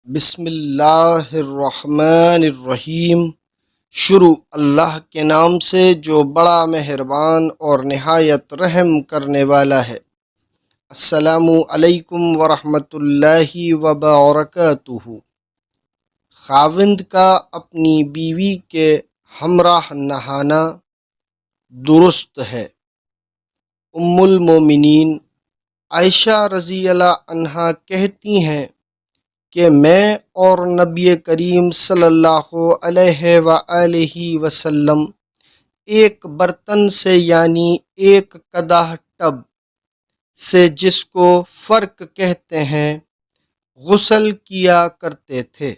بسم اللہ الرحمن الرحیم۔ شروع اللہ کے نام سے جو بڑا مہربان اور نہایت رحم کرنے والا ہے۔ السلام علیکم ورحمۃ اللہ وبرکاتہ۔ خاوند کا اپنی بیوی کے ہمراہ نہانا درست ہے۔ ام المومنین عائشہ رضی اللہ عنہا کہتی ہیں کہ میں اور نبی کریم صلی اللہ علیہ وآلہ وسلم ایک برتن سے یعنی ایک قدح ٹب سے، جس کو فرق کہتے ہیں، غسل کیا کرتے تھے۔